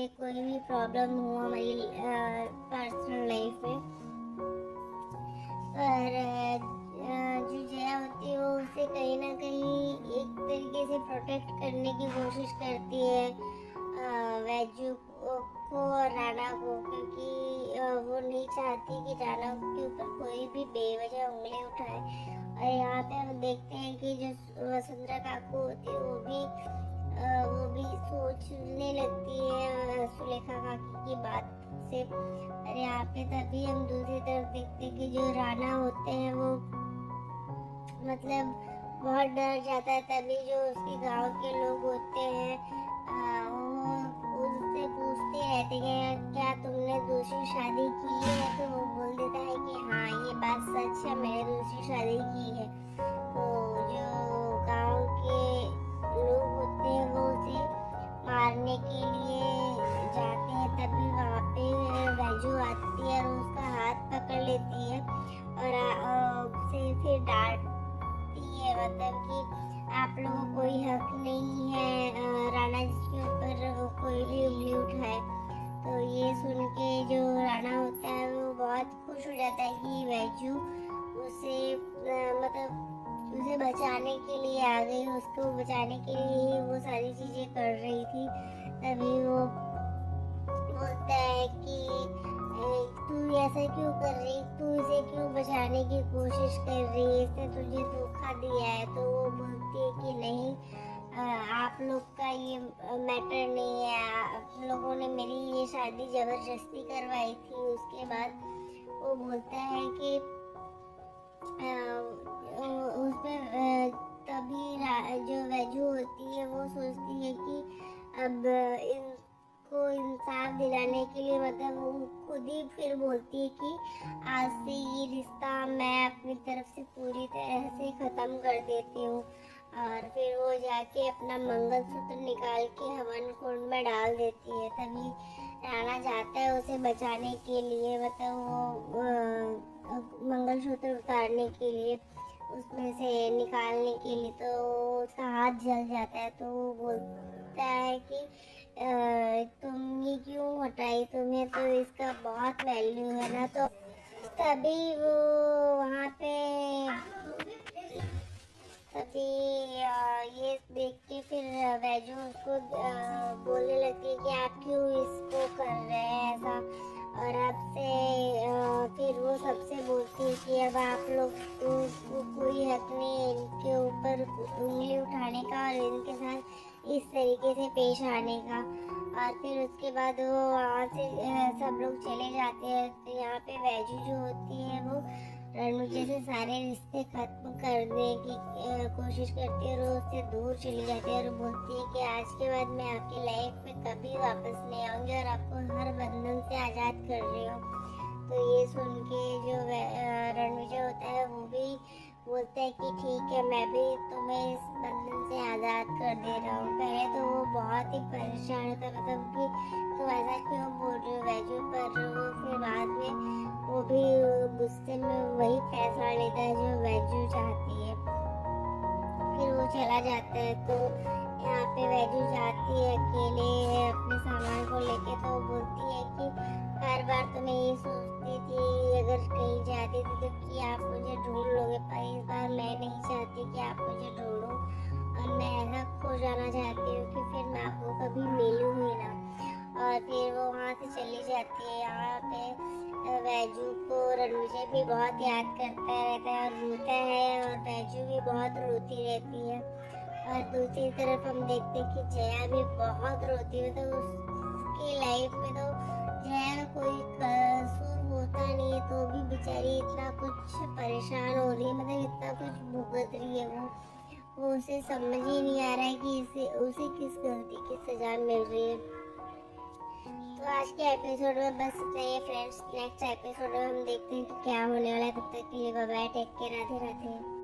कोई भी प्रॉब्लम हो हमारी पर्सनल लाइफ में, पर जो जया होती है वो उसे कहीं ना कहीं एक तरीके से प्रोटेक्ट करने की कोशिश करती है वैजू को और राणा को, क्योंकि वो नहीं चाहती कि राणा के ऊपर कोई भी बेवजह उंगली उठाए। और यहाँ पे हम देखते हैं कि जो वसुंधरा काकू होती है वो भी सोचने लगती है सुलेखा काकी की बात से। और यहाँ पे तभी हम दूसरी तरफ देखते हैं कि जो राणा होते हैं वो मतलब बहुत डर जाता है। तभी जो उसके गांव के लोग होते हैं वो उससे पूछते रहते हैं क्या तुमने दूसरी शादी की है, तो वो बोल देता है कि हाँ ये बात सच है, मैंने दूसरी शादी की है। तो जो गांव के लोग होते हैं वो उसे मारने के लिए जाते हैं। तभी वहाँ पे वैजू आती है और उसका हाथ पकड़ लेती है और उसे फिर डांटती है, मतलब कि आप लोगों को कोई हक नहीं है राणा जी के ऊपर कोई भी उंगली उठाए। तो ये सुन के जो राणा होता है वो बहुत खुश हो जाता है कि वैजू उसे मतलब उसे बचाने के लिए आ गई, उसको बचाने के लिए ही वो सारी चीजें कर रही थी। तभी वो बोलता है कि तू ऐसा क्यों कर रही, तू इसे क्यों बचाने की कोशिश कर रही है, इसने तुझे धोखा दिया है। तो वो बोलती है कि नहीं आप लोग का ये मैटर नहीं है, आप लोगों ने मेरी ये शादी जबरदस्ती करवाई थी। उसके बाद वो बोलता है कि उसमें तभी जो वैजू होती है वो सोचती है कि अब इनको इंसाफ दिलाने के लिए मतलब वो खुद ही फिर बोलती है कि आज से ये रिश्ता मैं अपनी तरफ से पूरी तरह से ख़त्म कर देती हूँ। और फिर वो जाके अपना मंगलसूत्र निकाल के हवन कुंड में डाल देती है। तभी राणा जाता है उसे बचाने के लिए, मतलब वो मंगलसूत्र उतारने के लिए, उसमें से निकालने के लिए। तो उसका हाथ जल जाता है। तो वो बोलता है कि तुम ये क्यों हटाई, तुम्हें तो इसका बहुत वैल्यू है ना। तो तभी वो वहाँ पे तभी ये देख के फिर वैजू उसको बोलने लगती है कि आप क्यों इसको कर रहे हैं ऐसा। और आपसे फिर वो सबसे बोलती है कि अब आप लोग को कोई हक नहीं है इनके ऊपर उंगली उठाने का और इनके साथ इस तरीके से पेश आने का। और फिर उसके बाद वो वहाँ से सब लोग चले जाते हैं। तो यहाँ पे वैजू जो होती है वो रणविजय से सारे रिश्ते खत्म करने की कोशिश करती है और उससे दूर चली जाती है और बोलती है कि आज के बाद मैं आपकी लाइफ में कभी वापस नहीं आऊंगी और आपको हर बंधन से आज़ाद कर रही हूँ। तो ये सुन के जो रणविजय होता है वो भी बोलता है कि ठीक है, मैं भी तुम्हें इस बंधन से आज़ाद कर दे रहा हूँ। पहले तो वो बहुत ही परेशान होता, मतलब कि तुम ऐसा क्यों बोल रहे हो वैजू, पर वो फिर बाद में वो भी गुस्से में वही फैसला लेता है जो वैजू चाहती है। फिर वो चला जाता है। तो यहाँ पे वैजू जाती है अकेले अपने सामान को लेके। तो वो बोलती है कि हर बार तो मैं ये सोचती थी अगर कहीं जाती थी तो कि आप मुझे ढूंढ लोगे, पर इस बार मैं नहीं चाहती कि आप मुझे ढूंढो और मैं ऐसा खो जाना चाहती हूँ कि फिर मैं आपको कभी मिलूँ ही ना। और फिर वो वहाँ से चली जाती है। यहाँ पे वैजू को रणविजय भी बहुत याद करता रहता है और रोता है और वैजू भी बहुत रोती रहती है। और दूसरी तरफ हम देखते हैं कि जया भी बहुत रोती है। तो उसकी लाइफ में तो जया का कोई कसूर होता नहीं है, तो भी बेचारी इतना कुछ परेशान हो रही है, मतलब इतना कुछ भुगत रही है वो उसे समझ ही नहीं आ रहा है कि उसे किस गलती की सजा मिल रही है। तो आज के एपिसोड में बस इतना ही फ्रेंड्स। नेक्स्ट एपिसोड में हम देखते हैं कि क्या होने वाला है। तब तक के लिए bye bye, take care, Radhe Radhe.